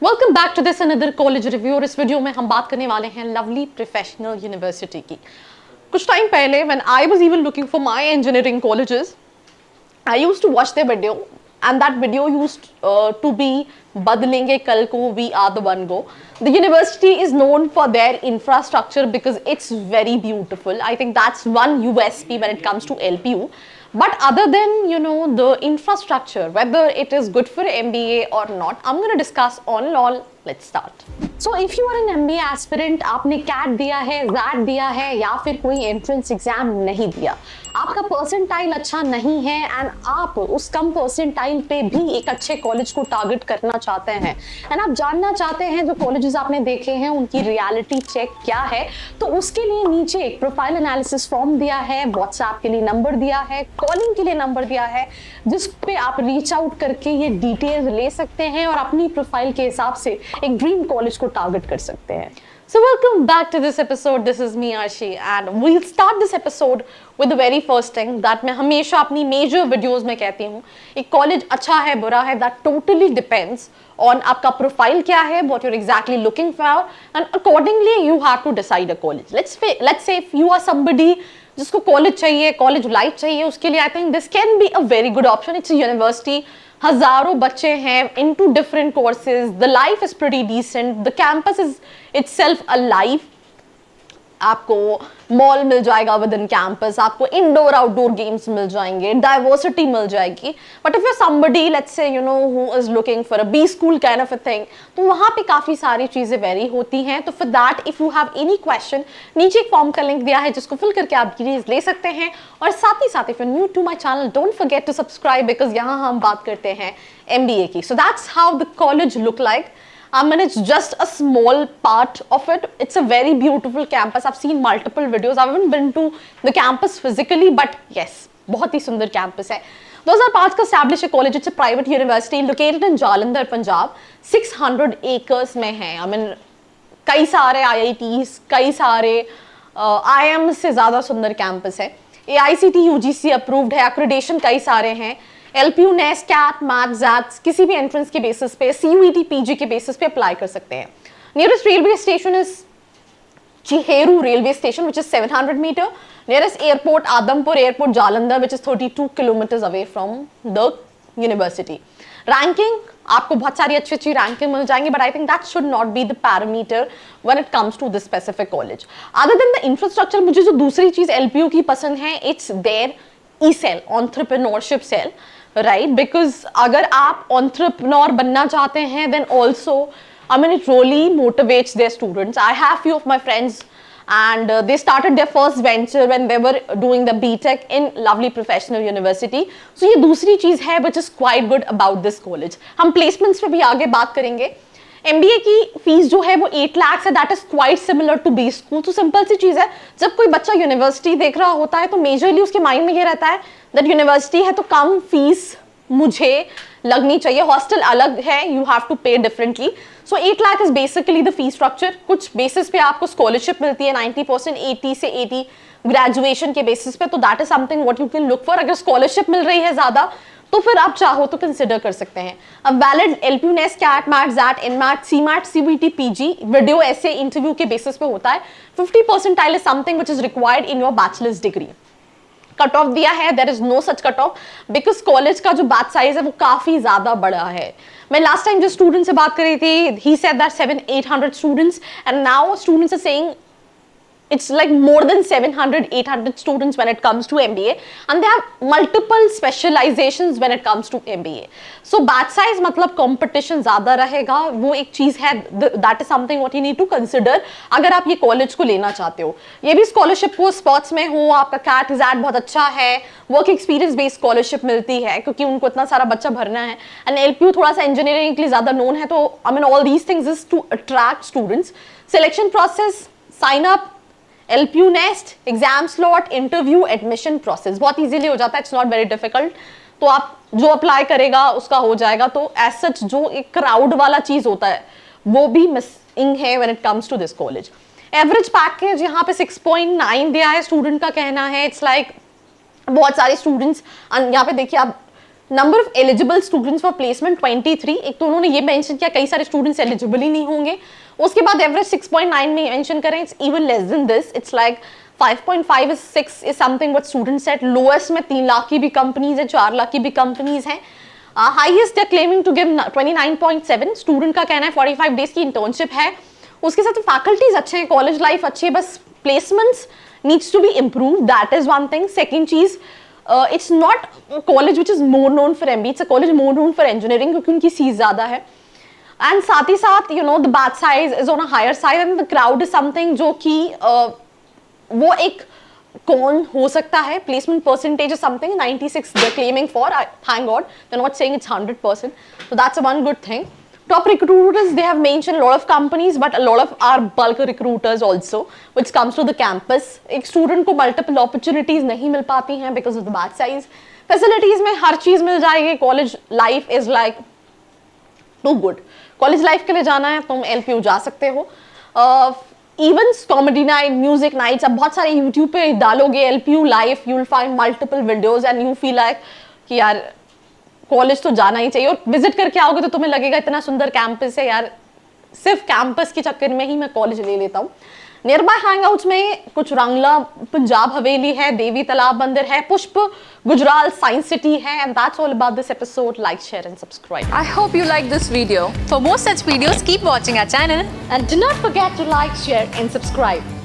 Welcome back to this another college review. और इस video में हम बात करने वाले हैं लवली प्रोफेशनल यूनिवर्सिटी की। कुछ टाइम पहले when I was even looking for my engineering colleges, I used to watch their video and that video used to be बदलेंगे कल को, we are the one go. The university is known for their infrastructure because it's very beautiful. I think that's one USP when it comes to LPU. But other than, the infrastructure, whether it is good for MBA or not, I'm going to discuss on all. Let's start. So if you are an MBA aspirant, आपने CAT दिया है, ZAT दिया है या फिर कोई entrance exam नहीं दिया, आपका परसेंटाइल अच्छा नहीं है एंड आप उस कम परसेंटाइल पे भी एक अच्छे कॉलेज को टारगेट करना चाहते हैं एंड आप जानना चाहते हैं जो कॉलेजेस आपने देखे हैं उनकी रियलिटी चेक क्या है, तो उसके लिए नीचे एक प्रोफाइल एनालिसिस फॉर्म दिया है, व्हाट्सएप के लिए नंबर दिया है, कॉलिंग के लिए नंबर दिया है, जिस पे आप रीच आउट करके ये डिटेल्स ले सकते हैं और अपनी प्रोफाइल के हिसाब से एक ड्रीम कॉलेज को टारगेट कर सकते हैं। So welcome back to this episode. This is me Arshi and we'll start this episode with the very first thing that मैं हमेशा अपनी major videos में कहती हूँ, एक कॉलेज अच्छा है बुरा है that totally depends on आपका प्रोफाइल क्या है, what you're exactly looking for, and accordingly you have to decide a college. Let's say if you are somebody जिसको कॉलेज चाहिए, कॉलेज लाइफ चाहिए, उसके लिए I think this can be a very good option. It's a university. हजारों बच्चे हैं into different courses. The life is pretty decent. The campus is itself alive. आपको mall मिल जाएगा विद इन कैंपस, आपको इंडोर आउटडोर गेम्स मिल जाएंगे, diversity मिल जाएगी. But if you somebody let's say who is looking for a B school kind of a thing, तो वहाँ पे काफ़ी सारी चीज़ें वेरी होती हैं. तो for that if you have any question, नीचे एक फॉर्म का लिंक दिया है जिसको फिल करके आप डिटेल्स ले सकते हैं. और साथ ही साथ if you new to my channel, don't forget to subscribe because यहाँ हम बात करते हैं MBA की. So that's how the college look like. It's just a small part of it. It's a very beautiful campus. I've seen multiple videos. I haven't been to the campus physically, but yes, बहुत ही सुंदर campus है. 2005 का established college. It's a private university located in Jalandhar, Punjab. 600 acres में है. कई सारे IITs, कई सारे IIMs से ज़्यादा सुंदर campus है. AICTE UGC approved है. Accreditation कई सारे हैं. LPU, NEST, CAT, MAT, ZAT किसी भी एंट्रेंस के बेसिस पे, CUET, PG के बेसिस पे अप्लाई कर सकते हैं. Nearest railway station is Chiheru railway station which is 700 metres. Nearest airport Adampur airport Jalandhar which is 32 kilometres away from the university. Ranking आपको बहुत सारी अच्छी अच्छी रैंकिंग मिल जाएंगी, but I think that should not be the parameter when it comes to this specific college. Other than the infrastructure, मुझे जो दूसरी चीज LPU की पसंद है, it's there E-Cell, entrepreneurship cell, right? Because अगर आप entrepreneur बनना चाहते हैं, then also, it really motivates their students. I have few of my friends and they started their first venture when they were doing the BTech in lovely professional university. So ये दूसरी चीज़ है which is quite good about this college. हम placements पे भी आगे बात करेंगे. MBA की फीस जो है वो 8 लाख है. That is quite similar to B school. तो सिंपल सी चीज है, जब कोई बच्चा यूनिवर्सिटी देख रहा होता है तो मेजरली उसके माइंड में ये रहता है दैट यूनिवर्सिटी है तो कम फीस मुझे लगनी चाहिए, हॉस्टल अलग है, यू हैव टू पे differently. So 8 lakh is basically the fees structure. कुछ बेसिस पे आपको स्कॉलरशिप मिलती है 90%, 80 से 80 ग्रेजुएशन के बेसिस पे. तो that is something what you can look for. अगर स्कॉलरशिप मिल रही है ज्यादा तो फिर आप चाहो तो कंसिडर कर सकते हैं. अब valid LPU, NEST, CAT, MAT, ZAT, NMAT, CMAT, CBT, PG video ऐसे इंटरव्यू के बेसिस पे होता है. 50 percentile is something which is required in your bachelor's degree. Cut off दिया है, there is no such cut off because college का जो batch size है वो काफी ज्यादा बड़ा है. मैं लास्ट टाइम जो स्टूडेंट से बात कर रही थी, he said that 700-800 students and now students are saying it's like more than 700-800 students when it comes to MBA and they have multiple specializations when it comes to MBA. So batch size मतलब competition ज़्यादा रहेगा, वो एक चीज़ है. that is something what you need to consider अगर आप ये college को लेना चाहते हो. ये भी स्कॉलरशिप हो, स्पोर्ट्स में हो, आपका CAT ZAT बहुत अच्छा है, वर्क एक्सपीरियंस बेस्ड स्कॉलरशिप मिलती है क्योंकि उनको इतना सारा बच्चा भरना है. एंड LPU थोड़ा सा इंजीनियरिंग के लिए ज़्यादा नोन है. तो all these things is to attract students. Selection process, sign up, LPU, NEST, exam slot, interview, admission process बहुत इजीली हो जाता है. It's not very difficult. तो आप जो अप्लाई करेगा उसका हो जाएगा. तो एज सच जो एक क्राउड वाला चीज होता है वो भी मिसिंग है when it comes to this college. Average package यहाँ पे 6.9 दिया है, स्टूडेंट का कहना है. इट्स लाइक बहुत सारे स्टूडेंट्स यहाँ पे देखिए आप number of eligible students for placement 23। एक तो उन्होंने ये मेंशन किया कई सारे स्टूडेंट्स एलिजिबल ही नहीं होंगे, उसके बाद एवरेज 6.9 में मेंशन करें, it's even less than this, it's like 5.5 is 6 is something what students said. Lowest में 3 लाख की भी कंपनीज है, 4 लाख की भी कंपनीज हैं। Highest they claiming to give 29.7। Student का कहना है 45 डेज की इंटर्नशिप है, उसके साथ फैकल्टीज अच्छे हैं, कॉलेज लाइफ अच्छी है, बस placements needs to be improve, that is one thing. Second चीज, it's not college which is more known for MB, it's a college more known for engineering, क्योंकि उनकी फीस ज्यादा है। एंड साथ ही साथ you know the batch size is on a higher side and the crowd is something जो कि वो एक कौन हो सकता है। Placement percentage is something 96 they're claiming for. Thank God they're not saying it's 100%, so that's a one good thing. Top recruiters, they have mentioned a lot of companies, but a lot of are bulk recruiters also which comes to the campus. एक student को multiple opportunities नहीं मिल पाती हैं because of the batch size. Facilities में हर चीज मिल जाएगी, college life is like too good. College life के लिए जाना है तुम LPU जा सकते हो। Events, comedy night, music nights, अब बहुत सारे यूट्यूब पे डालोगे LPU life, you will find multiple videos and you feel like कि यार कॉलेज तो जाना ही चाहिए। और विजिट करके आओगे तो तुम्हें लगेगा इतना सुंदर कैंपस है यार, सिर्फ कैंपस के चक्कर में ही मैं कॉलेज ले लेता हूँ। नियर बाय हैंगआउट्स में कुछ रंगला पंजाब हवेली है, देवी तालाब मंदिर है, पुष्प गुजराल साइंस सिटी है। And that's all about this episode. Like, share and subscribe. I hope you like this video. For more such videos, keep watching our channel. And do not forget to like, share and subscribe.